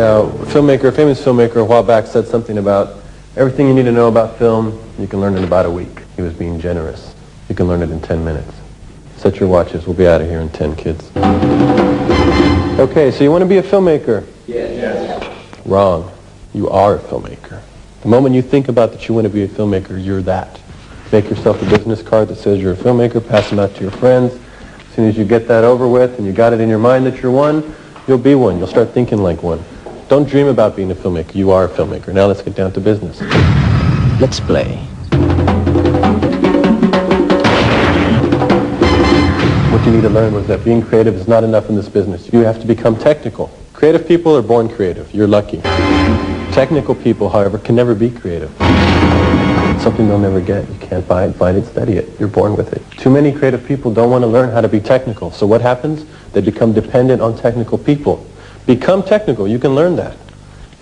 Now, a famous filmmaker a while back said something about everything you need to know about film, you can learn in about a week. He was being generous. You can learn it in 10 minutes. Set your watches. We'll be out of here in 10, kids. Okay, so you want to be a filmmaker? Yes. Wrong. You are a filmmaker. The moment you think about that you want to be a filmmaker, you're that. Make yourself a business card that says you're a filmmaker, pass them out to your friends. As soon as you get that over with and you got it in your mind that you're one, you'll be one. You'll start thinking like one. Don't dream about being a filmmaker. You are a filmmaker. Now let's get down to business. Let's play. What you need to learn was that being creative is not enough in this business. You have to become technical. Creative people are born creative. You're lucky. Technical people, however, can never be creative. It's something they'll never get. You can't find it, study it. You're born with it. Too many creative people don't want to learn how to be technical. So what happens? They become dependent on technical people. Become technical. You can learn that.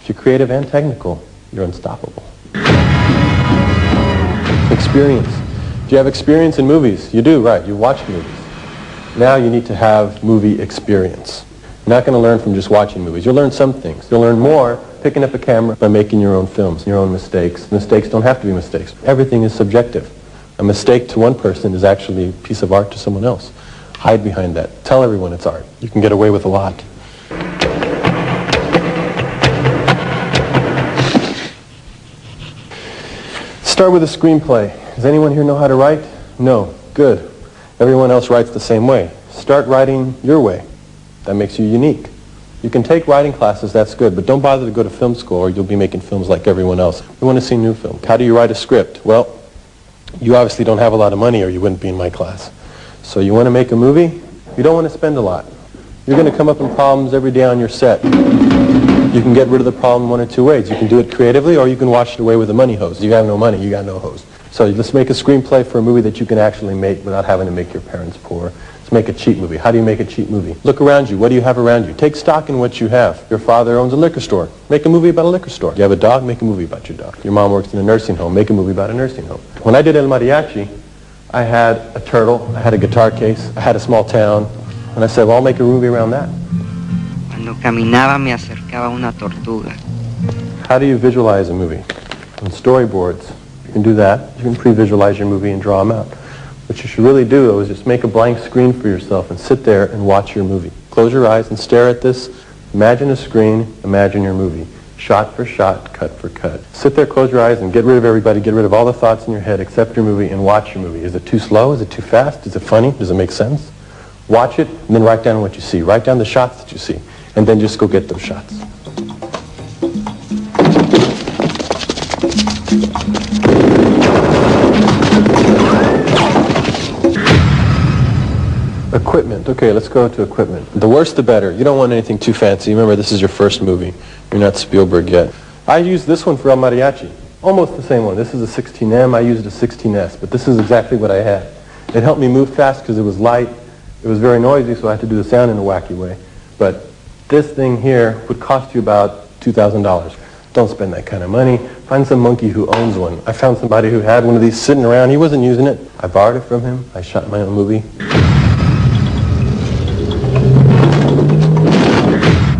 If you're creative and technical, you're unstoppable. Experience. Do you have experience in movies? You do, right. You watch movies. Now you need to have movie experience. You're not going to learn from just watching movies. You'll learn some things. You'll learn more picking up a camera by making your own films, your own mistakes. Mistakes don't have to be mistakes. Everything is subjective. A mistake to one person is actually a piece of art to someone else. Hide behind that. Tell everyone it's art. You can get away with a lot. Start with a screenplay. Does anyone here know how to write? No. Good. Everyone else writes the same way. Start writing your way. That makes you unique. You can take writing classes, that's good, but don't bother to go to film school or you'll be making films like everyone else. We want to see new films. How do you write a script? Well, you obviously don't have a lot of money or you wouldn't be in my class. So you want to make a movie? You don't want to spend a lot. You're going to come up with problems every day on your set. You can get rid of the problem one of two ways. You can do it creatively or you can wash it away with a money hose. You have no money, you got no hose. So let's make a screenplay for a movie that you can actually make without having to make your parents poor. Let's make a cheap movie. How do you make a cheap movie? Look around you. What do you have around you? Take stock in what you have. Your father owns a liquor store. Make a movie about a liquor store. You have a dog? Make a movie about your dog. Your mom works in a nursing home. Make a movie about a nursing home. When I did El Mariachi, I had a turtle, I had a guitar case, I had a small town, and I said, well, I'll make a movie around that. Cuando caminaba me acercaba una tortuga. How do you visualize a movie? On storyboards. You can do that. You can pre-visualize your movie and draw them out. What you should really do, though, is just make a blank screen for yourself and sit there and watch your movie. Close your eyes and stare at this. Imagine a screen. Imagine your movie. Shot for shot, cut for cut. Sit there, close your eyes, and get rid of everybody. Get rid of all the thoughts in your head except your movie and watch your movie. Is it too slow? Is it too fast? Is it funny? Does it make sense? Watch it, and then write down what you see. Write down the shots that you see, and then just go get those shots. Equipment. Okay, let's go to equipment. The worse the better. You don't want anything too fancy. Remember, this is your first movie. You're not Spielberg yet. I used this one for El Mariachi. Almost the same one. This is a 16M. I used a 16S, but this is exactly what I had. It helped me move fast because it was light. It was very noisy, so I had to do the sound in a wacky way. But this thing here would cost you about $2,000. Don't spend that kind of money. Find some monkey who owns one. I found somebody who had one of these sitting around. He wasn't using it. I borrowed it from him. I shot my own movie.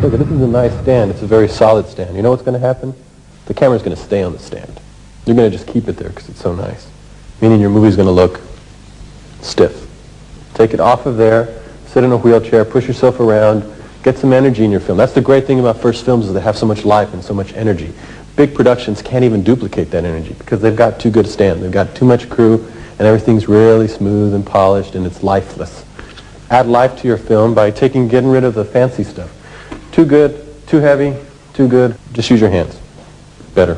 Look, this is a nice stand. It's a very solid stand. You know what's going to happen? The camera's going to stay on the stand. You're going to just keep it there because it's so nice. Meaning your movie's going to look stiff. Take it off of there, sit in a wheelchair, push yourself around, get some energy in your film. That's the great thing about first films is they have so much life and so much energy. Big productions can't even duplicate that energy because they've got too good a stand. They've got too much crew and everything's really smooth and polished and it's lifeless. Add life to your film by getting rid of the fancy stuff. Too good, too heavy, too good. Just use your hands. Better.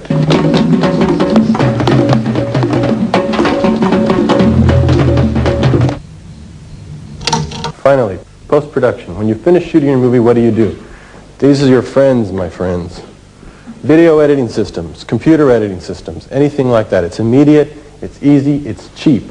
Finally, post-production. When you finish shooting your movie, what do? These are your friends, my friends. Video editing systems, computer editing systems, anything like that. It's immediate, it's easy, it's cheap.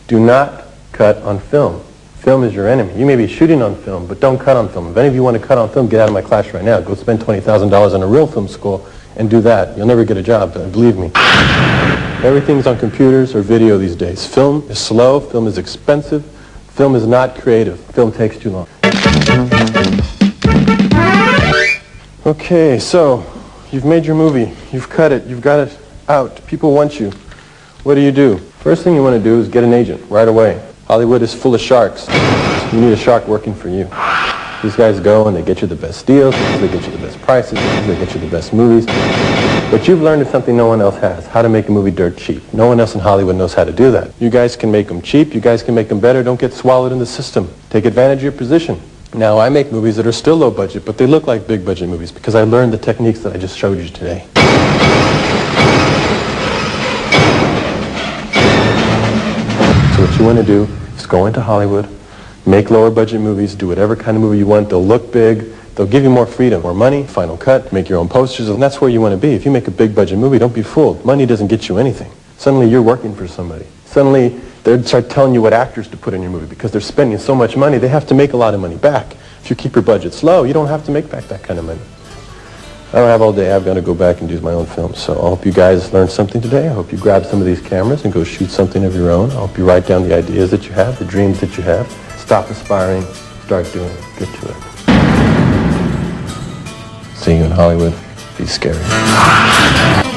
Do not cut on film. Film is your enemy. You may be shooting on film, but don't cut on film. If any of you want to cut on film, get out of my class right now. Go spend $20,000 on a real film school and do that. You'll never get a job, believe me. Everything's on computers or video these days. Film is slow, film is expensive, film is not creative. Film takes too long. Okay, so you've made your movie. You've cut it. You've got it out. People want you. What do? First thing you want to do is get an agent right away. Hollywood is full of sharks. You need a shark working for you. These guys go and they get you the best deals, they get you the best prices, they get you the best movies. But you've learned something no one else has, how to make a movie dirt cheap. No one else in Hollywood knows how to do that. You guys can make them cheap, you guys can make them better, don't get swallowed in the system. Take advantage of your position. Now, I make movies that are still low budget, but they look like big budget movies because I learned the techniques that I just showed you today. So what you want to do is go into Hollywood, make lower budget movies, do whatever kind of movie you want. They'll look big. They'll give you more freedom, more money, final cut, make your own posters, and that's where you want to be. If you make a big budget movie, don't be fooled. Money doesn't get you anything. Suddenly you're working for somebody. Suddenly they'll start telling you what actors to put in your movie because they're spending so much money, they have to make a lot of money back. If you keep your budget low, you don't have to make back that kind of money. I don't have all day. I've got to go back and do my own films. So I hope you guys learned something today. I hope you grab some of these cameras and go shoot something of your own. I hope you write down the ideas that you have, the dreams that you have. Stop aspiring, start doing it, get to it. See you in Hollywood. Be scary.